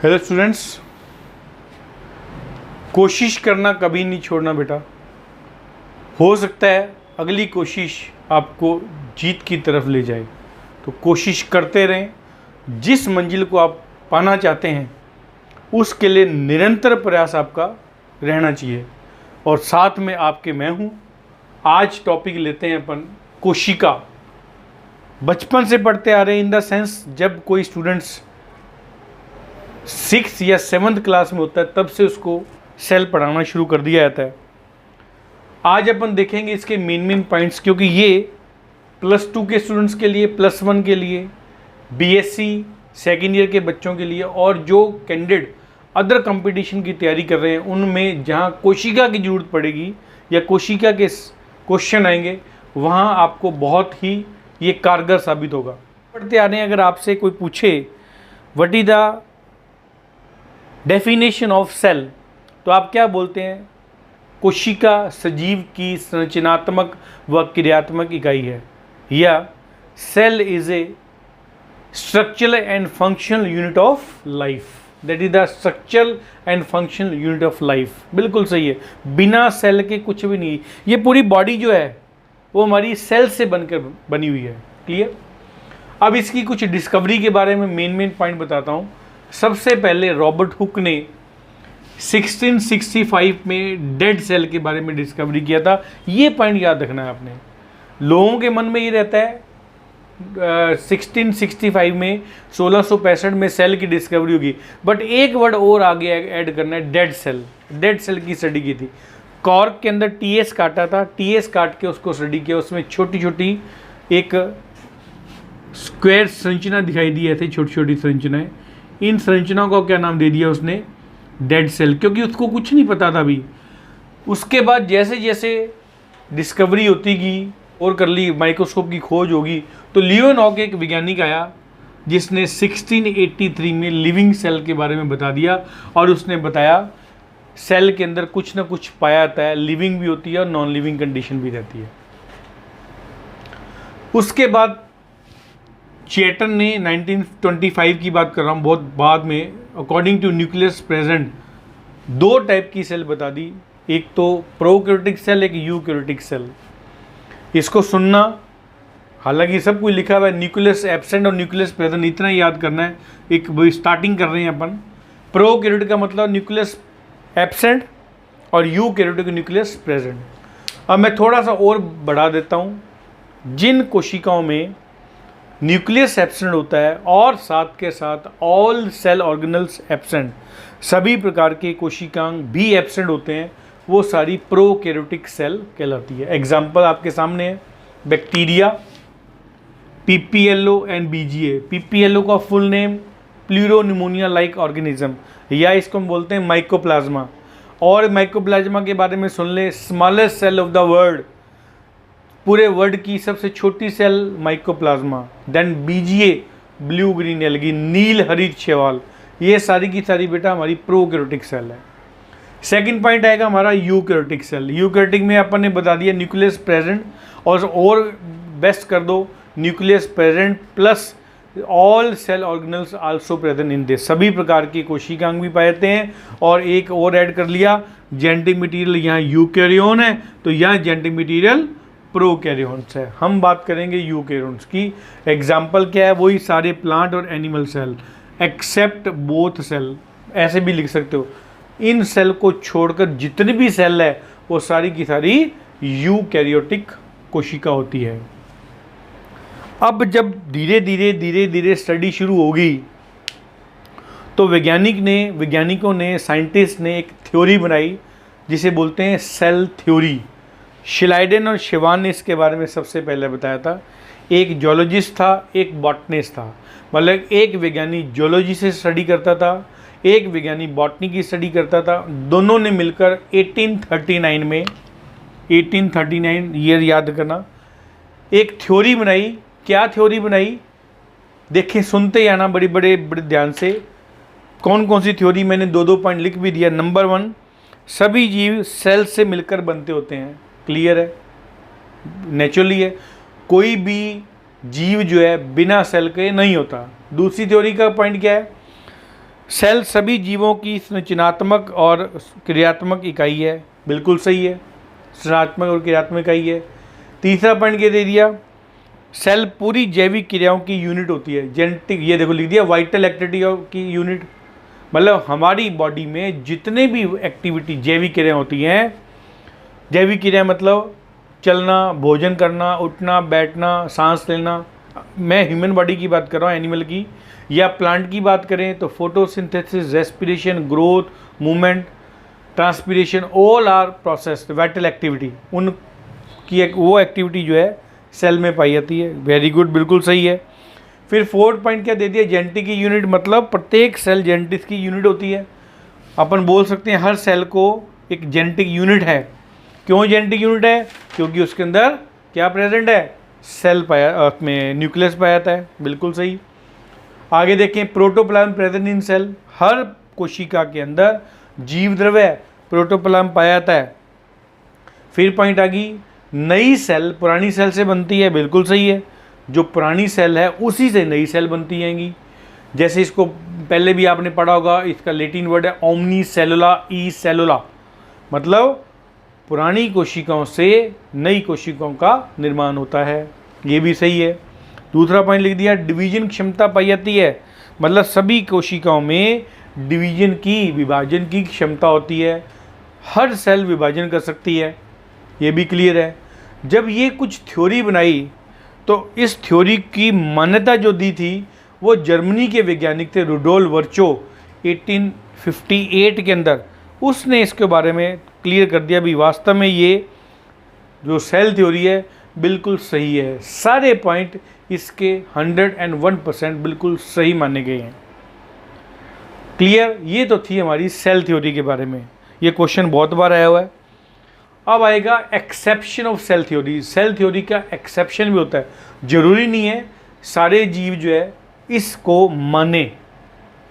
Hello students, कोशिश करना कभी नहीं छोड़ना बेटा। हो सकता है अगली कोशिश आपको जीत की तरफ ले जाए, तो कोशिश करते रहें। जिस मंजिल को आप पाना चाहते हैं उसके लिए निरंतर प्रयास आपका रहना चाहिए, और साथ में आपके मैं हूँ। आज टॉपिक लेते हैं अपन कोशिका। बचपन से पढ़ते आ रहे हैं, इन द सेंस जब कोई स्टूडेंट्स 6 या 7th क्लास में होता है तब से उसको सेल पढ़ाना शुरू कर दिया जाता है। आज अपन देखेंगे इसके मेन पॉइंट्स, क्योंकि ये +2 के स्टूडेंट्स के लिए, +1 के लिए, बीएससी सेकेंड ईयर के बच्चों के लिए, और जो कैंडिडेट अदर कंपटीशन की तैयारी कर रहे हैं उनमें जहाँ कोशिका की ज़रूरत पड़ेगी या कोशिका के क्वेश्चन आएंगे वहाँ आपको बहुत ही ये कारगर साबित होगा। पढ़ते आ रहे हैं, अगर आपसे कोई पूछे what is the definition of cell, तो आप क्या बोलते हैं? कोशिका सजीव की संरचनात्मक व क्रियात्मक इकाई है, या cell is a structural and functional unit of life. That is the structural and functional unit of life. बिल्कुल सही है, बिना सेल के कुछ भी नहीं। ये पूरी बॉडी जो है वो हमारी सेल से बनकर बनी हुई है। क्लियर? अब इसकी कुछ डिस्कवरी के बारे में मेन पॉइंट बताता हूँ। सबसे पहले रॉबर्ट हुक ने 1665 में डेड सेल के बारे में डिस्कवरी किया था। ये पॉइंट याद रखना है आपने। लोगों के मन में ये रहता है 1665 में 1665 में सेल की डिस्कवरी होगी, बट एक वर्ड और आगे ऐड करना है, डेड सेल। डेड सेल की स्टडी की थी। कॉर्क के अंदर टीएस काटा था, टीएस काट के उसको स्टडी किया। उसमें छोटी छोटी एक स्क्वायर संरचना दिखाई दी थी, छोटी छोटी संरचनाएं। इन संरचनाओं को क्या नाम दे दिया उसने? डेड सेल, क्योंकि उसको कुछ नहीं पता था अभी। उसके बाद जैसे जैसे डिस्कवरी होती गई और कर ली, माइक्रोस्कोप की खोज होगी, तो लियोनॉर्ड एक वैज्ञानिक आया जिसने 1683 में लिविंग सेल के बारे में बता दिया, और उसने बताया सेल के अंदर कुछ ना कुछ पाया जाता है, लिविंग भी होती है और नॉन लिविंग कंडीशन भी रहती है। उसके बाद चेटन ने 1925 की बात कर रहा हूँ, बहुत बाद में, according to nucleus present 2 type की सेल बता दी। एक तो प्रोकैरियोटिक सेल, एक यूकैरियोटिक सेल। इसको सुनना, हालांकि सब कुछ लिखा हुआ है, न्यूक्लियस एब्सेंट और न्यूक्लियस प्रेजेंट, इतना ही याद करना है। एक स्टार्टिंग कर रहे हैं अपन। प्रोकैरियोटिक का मतलब न्यूक्लियस एब्सेंट और यूकैरियोटिक न्यूक्लियस प्रेजेंट। अब मैं थोड़ा सा और बढ़ा देता हूँ। जिन कोशिकाओं में न्यूक्लियस एब्सेंट होता है और साथ के साथ ऑल सेल ऑर्गेनल्स एब्सेंट, सभी प्रकार के कोशिकांग भी एब्सेंट होते हैं, वो सारी प्रोकैरियोटिक सेल कहलाती है। एग्जाम्पल आपके सामने है, bacteria, PPLO and BGA. PPLO का full name pleuropneumonia like organism, या इसको हम बोलते हैं माइकोप्लाज्मा। और माइकोप्लाज्मा के बारे में सुन ले, smallest cell of the world, पूरे वर्ल्ड की सबसे छोटी cell mycoplasma. Then BGA, blue green algae, नील हरित शैवाल, ये सारी की सारी बेटा हमारी प्रोकैरियोटिक सेल है। सेकंड पॉइंट आएगा हमारा यूकैरियोटिक सेल। यूकैरियोटिक में अपन ने बता दिया न्यूक्लियस प्रेजेंट, और बेस्ट कर दो nucleus present plus all cell organelles also present in this. सभी प्रकार की कोशिकांग भी पाए जाते हैं। और एक और ऐड कर लिया, जेनेटिक मटीरियल यहाँ यूकैरियोन है तो यहाँ जेनेटिक मटीरियल प्रोकैरियोन्स है। हम बात करेंगे यूकैरियोन्स की। एग्जाम्पल क्या है? वही सारे प्लांट और animal cell except both cell, ऐसे भी लिख सकते हो। इन सेल को छोड़कर जितनी भी सेल है वो सारी की सारी यूकैरियोटिक कोशिका होती है। अब जब धीरे धीरे स्टडी शुरू होगी तो वैज्ञानिकों ने, साइंटिस्ट ने एक थ्योरी बनाई जिसे बोलते हैं सेल थ्योरी। शिलाइडेन और शिवान ने इसके बारे में सबसे पहले बताया था। एक जियोलॉजिस्ट था, एक बॉटनिस्ट था। मतलब एक वैज्ञानिक जियोलॉजी से स्टडी करता था, एक वैज्ञानिक बॉटनी की स्टडी करता था। दोनों ने मिलकर 1839 में, 1839 ईयर याद करना, एक थ्योरी बनाई। क्या थ्योरी बनाई? देखें, सुनते ही आना बड़े ध्यान से। कौन कौन सी थ्योरी? मैंने 2 पॉइंट लिख भी दिया। नंबर 1, सभी जीव सेल से मिलकर बनते होते हैं। क्लियर है, नेचुरली है। कोई भी जीव जो है बिना सेल के नहीं होता। दूसरी थ्योरी का पॉइंट क्या है? सेल सभी जीवों की संरचनात्मक और क्रियात्मक इकाई है, बिल्कुल सही है, संरचनात्मक और क्रियात्मक इकाई है। तीसरा पॉइंट क्या दे दिया, सेल पूरी जैविक क्रियाओं की यूनिट होती है, जेनेटिक, ये देखो लिख दिया वाइटल एक्टिविटी की यूनिट, मतलब हमारी बॉडी में जितने भी एक्टिविटी जैविक क्रियाएँ होती हैं, जैविक क्रिया मतलब चलना, भोजन करना, उठना, बैठना, सांस लेना, मैं ह्यूमन बॉडी की बात कर रहा हूँ, एनिमल की या प्लांट की बात करें तो photosynthesis, respiration, growth, movement, transpiration, all are process vital activity, उनकी वो एक्टिविटी जो है सेल में पाई जाती है। वेरी गुड, बिल्कुल सही है। फिर फोर्थ पॉइंट क्या दे दिया, जेनेटिक की यूनिट, मतलब प्रत्येक सेल जेनेटिक्स की यूनिट होती है। अपन बोल सकते हैं हर सेल को एक जेनेटिक यूनिट है। क्यों जेनेटिक यूनिट है, क्योंकि उसके अंदर क्या प्रेजेंट है, सेल पाया में न्यूक्लियस पाया जाता है, बिल्कुल सही। आगे देखें, प्रोटोप्लाज्म प्रेजेंट इन सेल, हर कोशिका के अंदर जीव द्रव्य प्रोटोप्लाज्म पाया जाता है। फिर पॉइंट आ गई, नई सेल पुरानी सेल से बनती है, बिल्कुल सही है, जो पुरानी सेल है उसी से नई सेल बनती जाएंगी। जैसे इसको पहले भी आपने पढ़ा होगा, इसका लैटिन वर्ड है ओमनी सेलुला ई सेलुला, मतलब पुरानी कोशिकाओं से नई कोशिकाओं का निर्माण होता है, ये भी सही है। दूसरा पॉइंट लिख दिया, डिवीजन क्षमता पाई जाती है, मतलब सभी कोशिकाओं में डिवीजन की, विभाजन की क्षमता होती है, हर सेल विभाजन कर सकती है, ये भी क्लियर है। जब ये कुछ थ्योरी बनाई तो इस थ्योरी की मान्यता जो दी थी वो जर्मनी के वैज्ञानिक थे रुडोल्फ वर्चो 1858 के अंदर, उसने इसके बारे में क्लियर कर दिया भी वास्तव में ये जो सेल थ्योरी है बिल्कुल सही है, सारे पॉइंट इसके 101% बिल्कुल सही माने गए हैं। क्लियर, ये तो थी हमारी सेल थ्योरी के बारे में, ये क्वेश्चन बहुत बार आया हुआ है। अब आएगा exception of cell theory. Cell theory का एक्सेप्शन भी होता है, ज़रूरी नहीं है सारे जीव जो है इसको माने,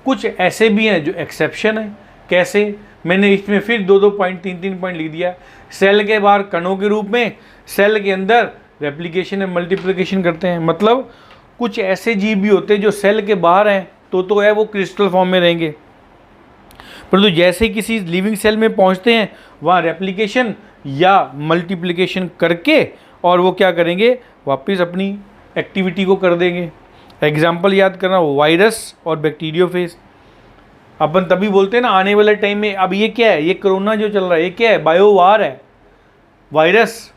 कुछ ऐसे भी हैं जो एक्सेप्शन है। कैसे, मैंने इसमें फिर 2-2 पॉइंट 3-3 पॉइंट लिख दिया। सेल के बाहर कणों के रूप में, सेल के अंदर रेप्लिकेशन एंड मल्टीप्लिकेशन करते हैं, मतलब कुछ ऐसे जीव भी होते हैं जो सेल के बाहर हैं तो है वो क्रिस्टल फॉर्म में रहेंगे, परंतु जैसे किसी लिविंग सेल में पहुंचते हैं वहाँ रेप्लिकेशन या मल्टीप्लिकेशन करके और वो क्या करेंगे, वापस अपनी एक्टिविटी को कर देंगे। एग्जाम्पल याद करना, वायरस और बैक्टीरियोफेज। अपन तभी बोलते हैं ना आने वाले टाइम में, अब ये क्या है, ये कोरोना जो चल रहा है ये क्या है, बायोवार है, वायरस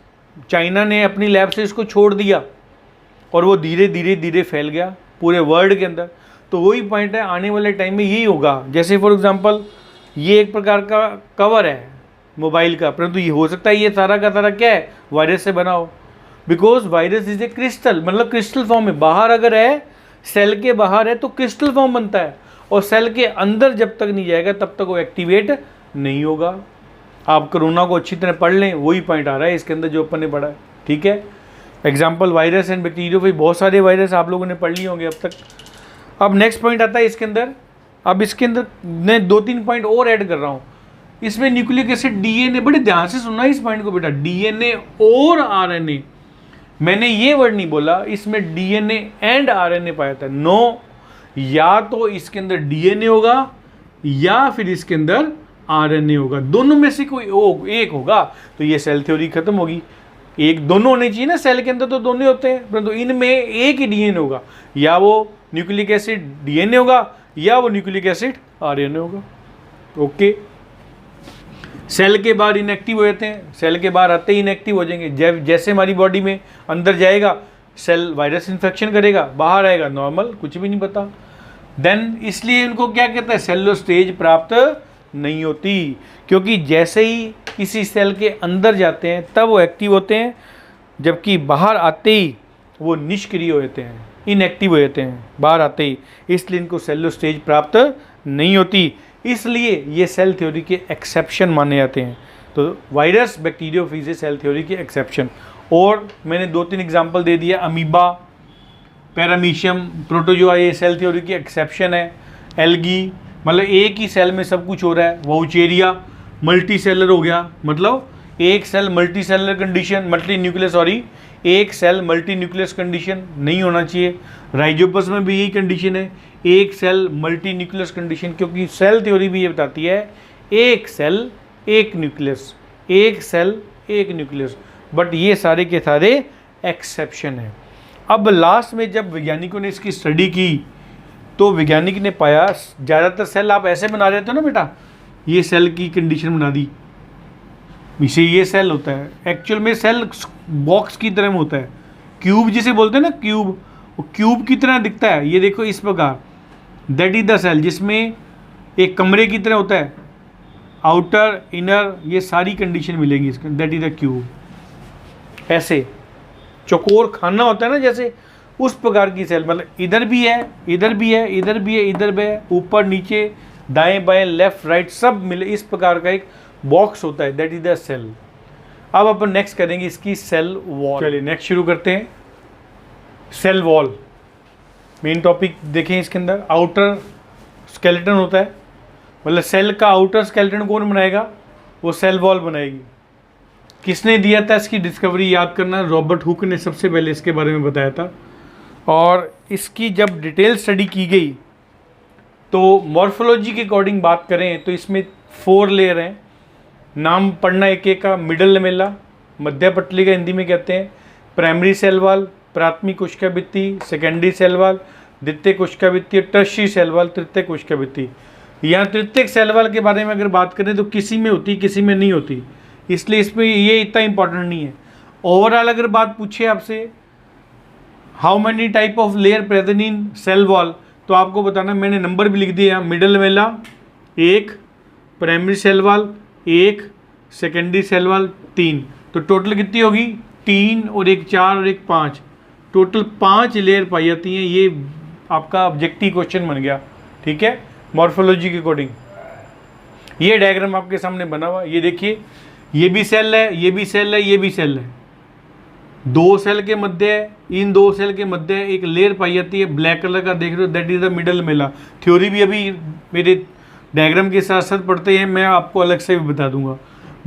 चाइना ने अपनी लैब से इसको छोड़ दिया और वो धीरे धीरे धीरे फैल गया पूरे वर्ल्ड के अंदर। तो वही पॉइंट है, आने वाले टाइम में यही होगा। जैसे फॉर एग्जांपल ये एक प्रकार का कवर है मोबाइल का, परंतु ये हो सकता है ये सारा का सारा क्या है, वायरस से बना हो, because virus is a crystal, मतलब क्रिस्टल फॉर्म में बाहर अगर है, सेल के बाहर है तो क्रिस्टल फॉर्म बनता है, और सेल के अंदर जब तक नहीं जाएगा तब तक वो एक्टिवेट नहीं होगा। आप कोरोना को अच्छी तरह पढ़ लें, वही पॉइंट आ रहा है इसके अंदर जो अपन ने पढ़ा है, ठीक है। एग्जाम्पल वायरस एंड बैक्टीरियोफेज, बहुत सारे वायरस आप लोगों ने पढ़ लिए होंगे अब तक। अब नेक्स्ट पॉइंट आता है इसके अंदर, अब इसके अंदर मैं 2-3 पॉइंट और ऐड कर रहा हूँ। इसमें न्यूक्लिक एसिड, डीएनए, बड़े ध्यान से सुनना इस पॉइंट को बेटा, डीएनए और आरएनए, मैंने ये वर्ड नहीं बोला, इसमें डीएनए एंड आरएनए पाया था, नो, या तो इसके अंदर डीएनए होगा या फिर इसके अंदर आरएनए होगा, दोनों में से कोई एक होगा तो ये सेल थ्योरी खत्म होगी। एक दोनों होने चाहिए ना, सेल के अंदर तो दोनों होते हैं, परंतु इनमें एक ही डीएनए होगा, या वो न्यूक्लिक एसिड डीएनए होगा या वो न्यूक्लिक एसिड आरएनए होगा। ओके, सेल के बाहर इनएक्टिव हो जाते हैं, सेल के बाहर आते ही इनएक्टिव हो जाएंगे। जैसे हमारी बॉडी में अंदर जाएगा सेल वायरस इन्फेक्शन करेगा, बाहर आएगा नॉर्मल, कुछ भी नहीं पता। देन इसलिए इनको क्या कहते हैं, सेलुलर स्टेज प्राप्त नहीं होती, क्योंकि जैसे ही किसी सेल के अंदर जाते हैं तब वो एक्टिव होते हैं, जबकि बाहर आते ही वो निष्क्रिय हो जाते हैं, इनएक्टिव हो जाते हैं बाहर आते ही, इसलिए इनको सेलुलर स्टेज प्राप्त नहीं होती। इसलिए ये सेल थ्योरी के एक्सेप्शन माने जाते हैं। तो वायरस, बैक्टीरियोफेज सेल थ्योरी के एक्सेप्शन। और मैंने 2-3 एग्जाम्पल दे दिया, अमीबा, पैरामीशियम, प्रोटोजोआ, ये सेल थ्योरी की एक्सेप्शन है। एल्गी, मतलब एक ही सेल में सब कुछ हो रहा है। वाउचेरिया, मल्टी सेलर हो गया, मतलब एक cell multi cellular condition, multi nuclear sorry, एक सेल मल्टी न्यूक्लियस कंडीशन नहीं होना चाहिए। राइजोपस में भी यही कंडीशन है, एक सेल मल्टी न्यूक्लियस कंडीशन, क्योंकि सेल थ्योरी भी ये बताती है एक सेल एक न्यूक्लियस, एक सेल एक न्यूक्लियस, बट ये सारे के सारे एक्सेप्शन है। अब लास्ट में जब वैज्ञानिकों ने इसकी स्टडी की तो वैज्ञानिक ने पाया ज़्यादातर सेल आप ऐसे बना रहे थे ना बेटा, ये सेल की कंडीशन बना दी, इसे ये सेल होता है। एक्चुअल में सेल बॉक्स की तरह होता है, क्यूब जिसे बोलते हैं ना, क्यूब, वो क्यूब की तरह दिखता है। ये देखो इस प्रकार, दैट इज द सेल, जिसमें एक कमरे की तरह होता है, आउटर इनर, ये सारी कंडीशन मिलेगी इसके, दैट इज द क्यूब। ऐसे चौकोर खाना होता है ना जैसे, उस प्रकार की सेल, मतलब इधर भी है, इधर भी है, इधर भी है, इधर भी है, ऊपर नीचे दाएं बाएं लेफ्ट राइट सब मिले, इस प्रकार का एक बॉक्स होता है, दैट इज द सेल। अब अपन नेक्स्ट करेंगे इसकी सेल वॉल। चलिए नेक्स्ट शुरू करते हैं। सेल वॉल मेन टॉपिक देखें, इसके अंदर आउटर स्केलेटन होता है, मतलब सेल का आउटर स्केलेटन कौन बनाएगा, वो सेल वॉल बनाएगी। किसने दिया था इसकी डिस्कवरी, याद करना, रॉबर्ट हुक ने सबसे पहले इसके बारे में बताया था। और इसकी जब डिटेल स्टडी की गई तो मॉर्फोलॉजी के अकॉर्डिंग बात करें तो इसमें 4 लेयर हैं, नाम पढ़ना एक एक का। मिडल लेमेला, मध्य पटली का हिंदी में कहते हैं, प्राइमरी सेल वॉल, प्राथमिक कोशिका भित्ति, सेकेंडरी सेल वॉल, द्वितीय कोशिका भित्ति, टर्शियरी सेल वॉल, तृतीय कोशिका भित्ति। यहाँ तृतीयक सेल वॉल के बारे में अगर बात करें तो किसी में होती किसी में नहीं होती, इसलिए इसमें ये इतना इंपॉर्टेंट नहीं है। ओवरऑल अगर बात पूछे आपसे how many type of layer present in cell wall, तो आपको बताना, मैंने नंबर भी लिख दिया। Middle lamella 1, primary cell wall 1, secondary cell wall 3, तो टोटल कितनी होगी 3 और 1 4 और 1 5, टोटल 5 लेयर पाई जाती हैं। ये आपका ऑब्जेक्टिव क्वेश्चन बन गया, ठीक है, मॉर्फोलॉजी के अकॉर्डिंग। ये डायग्राम आपके सामने बना हुआ, ये देखिए, ये भी सेल है, ये भी सेल है, ये भी सेल है, 2 सेल के मध्य, इन 2 सेल के मध्य एक लेयर पाई जाती है, ब्लैक कलर का देख रहे हो, that is the middle lamella. Theory भी अभी मेरे डायग्राम के साथ साथ पढ़ते हैं, मैं आपको अलग से भी बता दूंगा।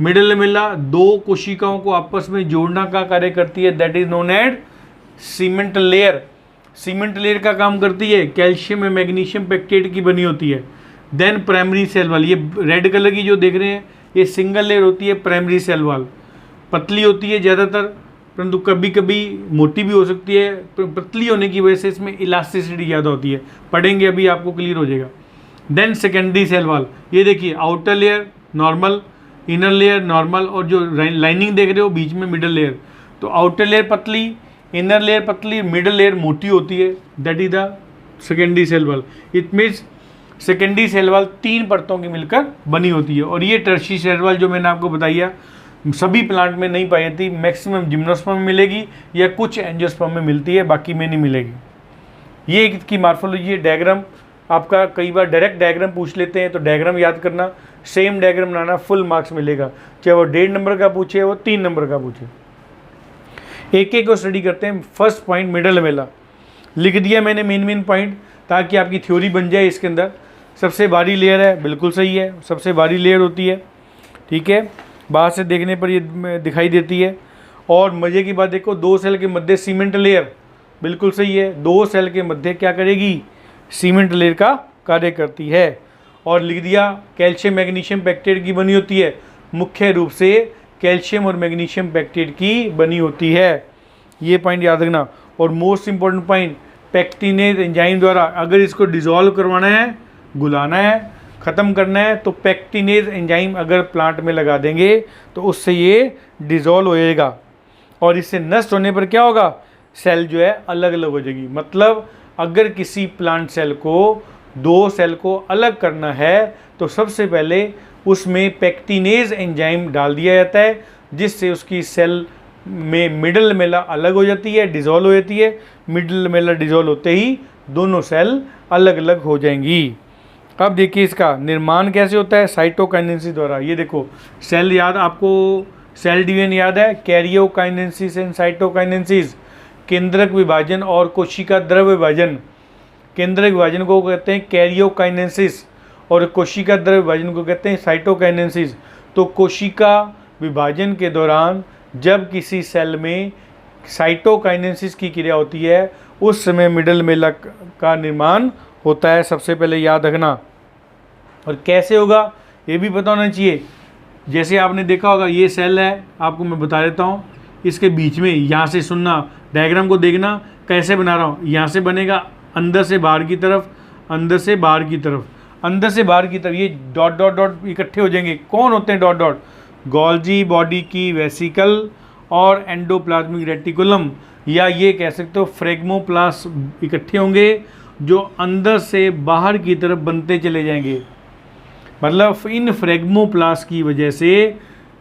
मिडल लेमेला 2 कोशिकाओं को आपस में जोड़ना का कार्य करती है, that is known as cement layer. Cement layer का काम करती है, कैल्शियम और मैग्नीशियम पेक्टेट की बनी होती है। देन प्राइमरी सेल वॉल, ये रेड कलर की जो देख रहे हैं ये सिंगल लेयर होती है, प्राइमरी सेल वॉल पतली होती है ज़्यादातर, परंतु कभी कभी मोटी भी हो सकती है। पतली होने की वजह से इसमें इलास्टिसिटी ज़्यादा होती है, पढ़ेंगे अभी आपको क्लियर हो जाएगा। देन सेकेंडरी सेल वॉल, ये देखिए outer layer normal, inner layer normal, और जो लाइनिंग देख रहे हो बीच में मिडल लेयर, तो आउटर लेयर पतली, इनर लेयर पतली, मिडल लेयर मोटी होती है, that is the secondary cell wall. It means secondary cell wall 3 परतों की मिलकर बनी होती है। और ये टर्शियरी सेल वॉल जो मैंने आपको बताई है सभी प्लांट में नहीं पाई जाती, मैक्सिमम जिम्नोस्पर्म में मिलेगी या कुछ एंजियोस्पर्म में मिलती है, बाकी में नहीं मिलेगी। ये इसकी मॉर्फोलॉजी है। डायग्राम आपका कई बार डायरेक्ट डायग्राम पूछ लेते हैं, तो डायग्राम याद करना, सेम डायग्राम बनाना, फुल मार्क्स मिलेगा, चाहे वो 1.5 नंबर का पूछे वो 3 नंबर का पूछे। एक एक को स्टडी करते हैं। फर्स्ट पॉइंट मिडल लेमेला लिख दिया मैंने, मेन पॉइंट, ताकि आपकी थ्योरी बन जाए। इसके अंदर सबसे बारी लेयर है, बिल्कुल सही है, सबसे बारी लेयर होती है, ठीक है, बाहर से देखने पर ये दिखाई देती है। और मज़े की बात देखो, 2 सेल के मध्य सीमेंट लेयर, बिल्कुल सही है, 2 सेल के मध्य क्या करेगी, सीमेंट लेयर का कार्य करती है। और लिख दिया कैल्शियम मैग्नीशियम पेक्टेट की बनी होती है, मुख्य रूप से कैल्शियम और मैग्नीशियम पेक्टेट की बनी होती है, ये पॉइंट याद रखना। और most important point, pectinase enzyme द्वारा अगर इसको डिसॉल्व करवाना है, गुलाना है, ख़त्म करना है, तो पेक्टिनेज एंजाइम अगर प्लांट में लगा देंगे तो उससे ये डिसॉल्व होएगा। और इससे नष्ट होने पर क्या होगा, सेल जो है अलग अलग हो जाएगी। मतलब अगर किसी प्लांट सेल को 2 सेल को अलग करना है तो सबसे पहले उसमें पेक्टिनेज एंजाइम डाल दिया जाता है, जिससे उसकी सेल में मिडल लेमेला अलग हो जाती है, डिसॉल्व हो जाती है। मिडल लेमेला डिसॉल्व होते ही दोनों सेल अलग अलग हो जाएंगी। अब देखिए इसका निर्माण कैसे होता है, साइटोकाइनेसिस द्वारा। ये देखो सेल याद, आपको सेल डिवीजन याद है, कैरियोकाइनेसिस एंड साइटोकाइनेसिस, केंद्रक विभाजन और कोशिका द्रव्य विभाजन। केंद्रक विभाजन को कहते हैं कैरियोकाइनेसिस और कोशिका द्रव्य विभाजन को कहते हैं साइटोकाइनेसिस। तो कोशिका विभाजन के दौरान जब किसी सेल में साइटोकाइनेसिस की क्रिया होती है उस समय मिडल मेला का निर्माण होता है, सबसे पहले याद रखना। और कैसे होगा ये भी पता होना चाहिए। जैसे आपने देखा होगा ये सेल है, आपको मैं बता देता हूँ, इसके बीच में यहाँ से सुनना, डायग्राम को देखना कैसे बना रहा हूँ। यहाँ से बनेगा अंदर से बाहर की तरफ, अंदर से बाहर की तरफ, अंदर से बाहर की तरफ, ये डॉट डॉट डॉट इकट्ठे हो जाएंगे। कौन होते हैं डॉट डॉट? गोल्जी बॉडी की वेसिकल और एंडोप्लाज्मिक रेटिकुलम, या ये कह सकते हो फ्रेगमोप्लास्ट इकट्ठे होंगे जो अंदर से बाहर की तरफ बनते चले जाएंगे। मतलब इन फ्रेगमोप्लास्ट की वजह से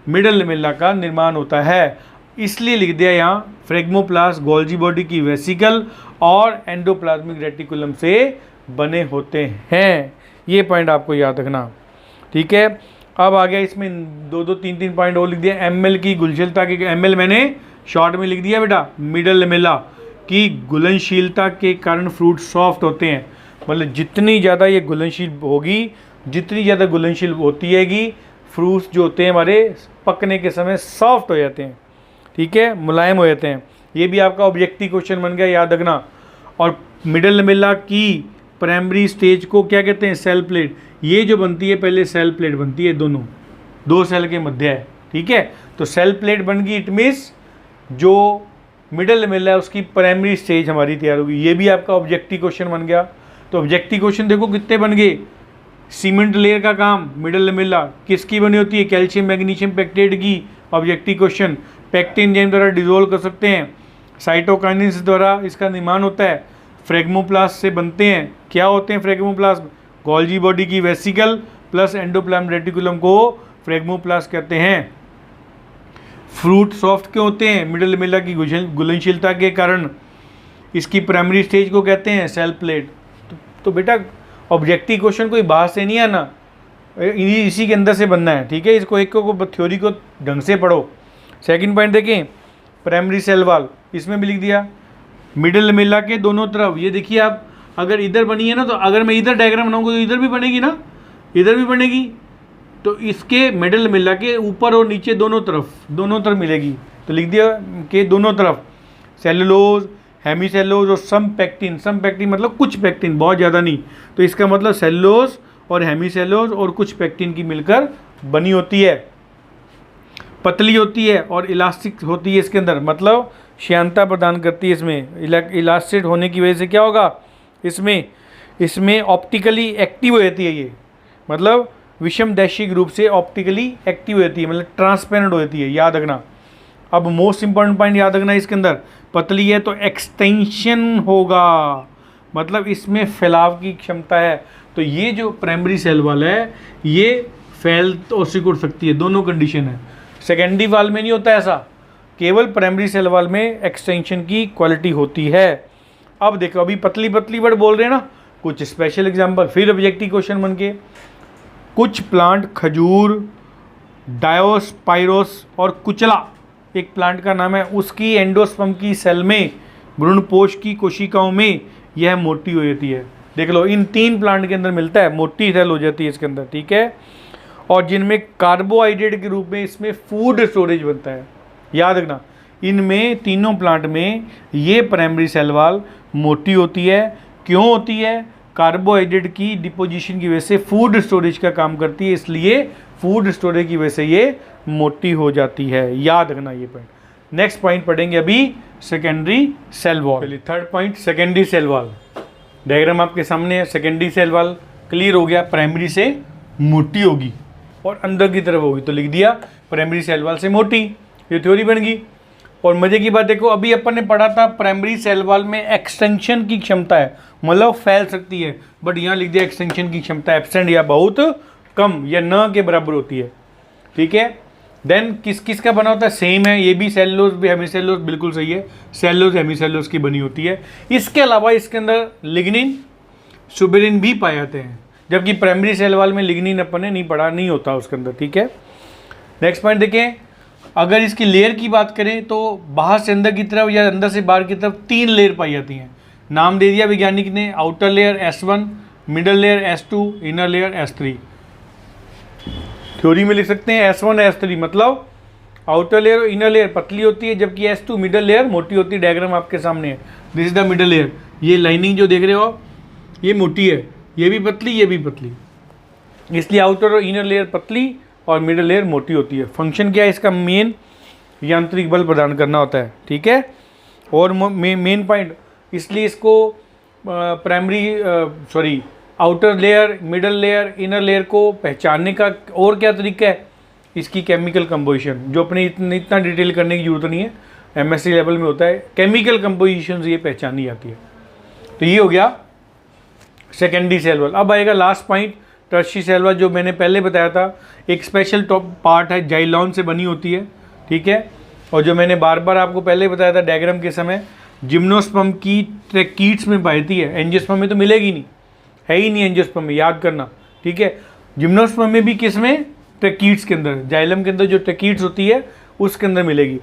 मिडल मेला का निर्माण होता है, इसलिए लिख दिया यहाँ फ्रेगमोप्लास्ट गोल्जी बॉडी की वेसिकल और एंडोप्लाज्मिक रेटिकुलम से बने होते हैं। ये पॉइंट आपको याद रखना, ठीक है। अब आ गया इसमें 2-3 पॉइंट और लिख दिया। एमएल की घुलनशीलता के, एमएल मैंने शॉर्ट में लिख दिया बेटा, मिडल मेला की घुलनशीलता के कारण फ्रूट सॉफ्ट होते हैं। मतलब जितनी ज़्यादा ये घुलनशील होगी, जितनी ज़्यादा घुलनशील होती हैगी, फ्रूट्स जो होते हैं हमारे पकने के समय सॉफ्ट हो जाते हैं, ठीक है, मुलायम हो जाते हैं। ये भी आपका ऑब्जेक्टिव क्वेश्चन बन गया, याद रखना। और मिडल मेला की प्राइमरी स्टेज को क्या कहते हैं? Cell plate. ये जो बनती है पहले सेल प्लेट बनती है, दोनों दो सेल के मध्य है, ठीक है। तो सेल प्लेट बन गई, इट मीन्स जो मिडल मेला है उसकी प्राइमरी स्टेज हमारी तैयार होगी। ये भी आपका ऑब्जेक्टिव क्वेश्चन बन गया। तो ऑब्जेक्टिव क्वेश्चन देखो कितने बन गए। सीमेंट लेयर का काम मिडल मेला किसकी बनी होती है? कैल्शियम मैग्नीशियम पेक्टेट की। ऑब्जेक्टिव क्वेश्चन पेक्टिन एंजाइम द्वारा डिसोल्व कर सकते हैं। साइटोकाइनेसिस द्वारा इसका निर्माण होता है। फ्रेगमोप्लास्ट से बनते हैं। क्या होते हैं फ्रेगमोप्लास्ट? गोल्जी बॉडी की वेसिकल प्लस एंडोप्लाज्मिक रेटिकुलम को फ्रेगमोप्लास्ट कहते हैं। फ्रूट सॉफ्ट क्यों होते हैं? मिडल मेला की घुलनशीलता के कारण। इसकी प्राइमरी स्टेज को कहते हैं सेल प्लेट। तो बेटा ऑब्जेक्टिव क्वेश्चन कोई बाहर से नहीं आना, इसी के अंदर से बनना है, ठीक है। इसको एक को थ्योरी को ढंग से पढ़ो। सेकंड पॉइंट देखें, प्राइमरी सेल वॉल, इसमें भी लिख दिया मिडल मेला के दोनों तरफ। ये देखिए आप, अगर इधर बनी है ना, तो अगर मैं इधर डायग्राम बनाऊंगा तो इधर भी बनेगी ना, इधर भी बनेगी। तो इसके मिडल मेला के ऊपर और नीचे दोनों तरफ मिलेगी। तो लिख दिया कि दोनों तरफ सेलुलोज, हेमीसेलुलोज और सम पैक्टिन मतलब कुछ पैक्टिन, बहुत ज़्यादा नहीं। तो इसका मतलब सेलुलोज और हेमीसेलुलोज और कुछ पैक्टिन की मिलकर बनी होती है। पतली होती है और इलास्टिक होती है इसके अंदर, मतलब श्यानता प्रदान करती है। इसमें इलास्टिक होने की वजह से क्या होगा, इसमें ऑप्टिकली एक्टिव हो जाती है ये, मतलब विषमदैशिक रूप से ऑप्टिकली एक्टिव हो जाती है, मतलब ट्रांसपेरेंट हो जाती है, याद रखना। अब मोस्ट इंपॉर्टेंट पॉइंट याद रखना, इसके अंदर पतली है तो एक्सटेंशन होगा, मतलब इसमें फैलाव की क्षमता है। तो ये जो प्राइमरी सेल वाल है ये फैल और सिकुड़ सकती है, दोनों कंडीशन है। सेकेंडरी वाल में नहीं होता ऐसा, केवल प्राइमरी सेल वाल में एक्सटेंशन की क्वालिटी होती है। अब देखो, अभी पतली वर्ड बोल रहे हैं ना, कुछ स्पेशल एग्जांपल फिर ऑब्जेक्टिव क्वेश्चन बन के। कुछ प्लांट खजूर, डायोस्पाइरोस और कुचला एक प्लांट का नाम है, उसकी एंडोस्पर्म की सेल में, भ्रूणपोष की कोशिकाओं में यह मोटी हो जाती है। देख लो, इन 3 प्लांट के अंदर मिलता है, मोटी सेल हो जाती है इसके अंदर, ठीक है। और जिनमें कार्बोहाइड्रेट के रूप में इसमें फूड स्टोरेज बनता है, याद रखना। इनमें तीनों प्लांट में ये प्राइमरी सेल वॉल मोटी होती है। क्यों होती है? कार्बोहाइड्रेट की डिपोजिशन की वजह से फूड स्टोरेज का काम करती है, इसलिए फूड स्टोरेज की वजह से ये मोटी हो जाती है, याद रखना ये पॉइंट। नेक्स्ट पॉइंट पढ़ेंगे अभी, सेकेंडरी सेल वॉल। चलिए third point, secondary cell wall. Diagram आपके सामने है। सेकेंडरी सेल वॉल क्लियर हो गया, प्राइमरी से मोटी होगी और अंदर की तरफ होगी, तो लिख दिया प्राइमरी सेल वॉल से मोटी, ये थ्योरी बन गई। और मजे की बात देखो, अभी अपन ने पढ़ा था प्राइमरी सेल वॉल में एक्सटेंशन की क्षमता है, मतलब फैल सकती है, बट यहाँ लिख दिया एक्सटेंशन की क्षमता एब्सेंट या बहुत कम या न के बराबर होती है, ठीक है। देन किस का बना होता है? सेम है, ये भी सेलुलोज भी हेमीसेलुलोज, बिल्कुल सही है, सेलुलोज हेमीसेलुलोज की बनी होती है। इसके अलावा इसके अंदर लिग्निन, सुबेरिन भी पाए जाते हैं, जबकि प्राइमरी सेल वॉल में लिग्निन अपन ने नहीं पढ़ा, नहीं होता उसके अंदर, ठीक है। नेक्स्ट पॉइंट देखें, अगर इसकी लेयर की बात करें तो बाहर से अंदर की तरफ या अंदर से बाहर की तरफ 3 लेयर पाई जाती हैं। नाम दे दिया वैज्ञानिक ने, outer layer S1, middle layer S2, inner layer S3। Theory में लिख सकते हैं S1 S3, मतलब आउटर लेयर और इनर लेयर पतली होती है, जबकि S2 मिडल लेयर मोटी होती है। डायग्राम आपके सामने है, this is the middle layer. ये लाइनिंग जो देख रहे हो आप, ये मोटी है, ये भी पतली, ये भी पतली, इसलिए आउटर और इनर लेयर पतली और मिडल लेयर मोटी होती है। फंक्शन क्या है इसका? मेन यांत्रिक बल प्रदान करना होता है, ठीक है। और मेन पॉइंट, इसलिए इसको primary outer layer, middle layer, inner layer को पहचानने का और क्या तरीका है? इसकी केमिकल कंपोजिशन, जो अपने इतना डिटेल करने की जरूरत नहीं है, एमएससी लेवल में होता है। केमिकल कंपोजिशन से ये पहचानी जाती है। तो ये हो गया सेकेंडरी सेल वॉल। अब आएगा last point, tertiary cell wall, जो मैंने पहले बताया था। एक स्पेशल टॉप पार्ट है, जाइलॉन से बनी होती है, ठीक है। और जो मैंने बार बार आपको पहले बताया था डायग्राम के समय, जिम्नोस्पर्म की ट्रैकीट्स में पाती है, एंजियोस्पर्म में तो मिलेगी नहीं, है ही नहीं एंजियोस्पर्म में, याद करना, ठीक है। जिम्नोस्पर्म में भी किस में? ट्रैकीट्स के अंदर, जाइलम के अंदर जो ट्रैकीट्स होती है उसके अंदर मिलेगी।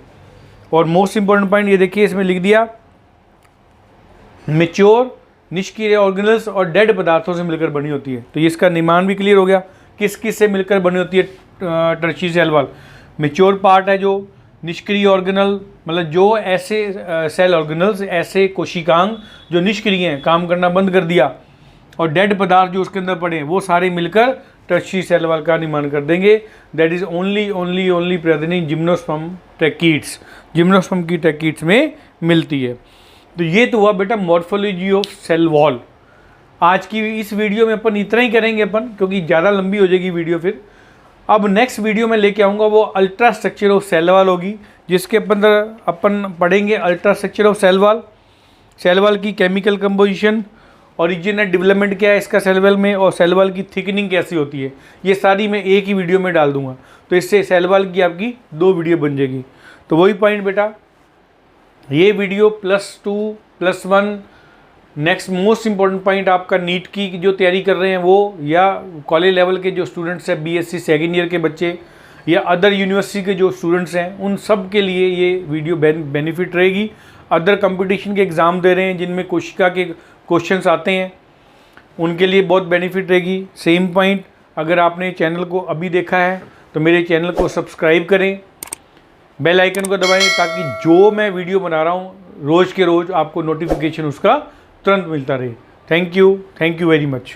और मोस्ट इंपॉर्टेंट पॉइंट ये देखिए, इसमें लिख दिया मैच्योर निष्क्रिय ऑर्गेनल्स और डेड पदार्थों से मिलकर बनी होती है। तो ये इसका निर्माण भी क्लियर हो गया, किस किस से मिलकर बनी होती है tertiary cell wall. Mature part है जो निष्क्रिय ऑर्गेनल, मतलब जो ऐसे सेल ऑर्गेनल्स, ऐसे कोशिकांग जो निष्क्रिय हैं, काम करना बंद कर दिया, और डेड पदार्थ जो उसके अंदर पड़े हैं, वो सारे मिलकर टर्शियरी सेल वॉल का निर्माण कर देंगे। That is only present in gymnosperm tracheids, gymnosperm की ट्रैकीट्स में मिलती है। तो ये तो हुआ बेटा मॉर्फोलॉजी ऑफ सेल वॉल। आज की इस वीडियो में अपन इतना ही करेंगे अपन, क्योंकि ज़्यादा लंबी हो जाएगी वीडियो फिर। अब नेक्स्ट वीडियो में लेके आऊँगा वो ultra structure of cell wall होगी, जिसके अंदर अपन पढ़ेंगे ultra structure of cell wall, cell wall की chemical composition, origin and development क्या है इसका सेल वॉल में, और सेल वॉल की थिकनिंग कैसी होती है। ये सारी मैं एक ही वीडियो में डाल दूंगा, तो इससे सेल वॉल की आपकी 2 वीडियो बन जाएगी। तो वही पॉइंट बेटा, ये video +2 +1 next most important point आपका नीट की जो तैयारी कर रहे हैं वो, या कॉलेज लेवल के जो स्टूडेंट्स हैं, बीएससी सेकेंड ईयर के बच्चे, या अदर यूनिवर्सिटी के जो स्टूडेंट्स हैं, उन सब के लिए ये वीडियो बेनिफिट रहेगी। अदर कंपटीशन के एग्ज़ाम दे रहे हैं जिनमें कोशिका के क्वेश्चंस आते हैं, उनके लिए बहुत बेनिफिट रहेगी। सेम पॉइंट, अगर आपने चैनल को अभी देखा है तो मेरे चैनल को सब्सक्राइब करें, बेल आइकन को दबाएं, ताकि जो मैं वीडियो बना रहा हूँ रोज़ के रोज़ आपको नोटिफिकेशन उसका तुरंत मिलता रहे। Thank you very much.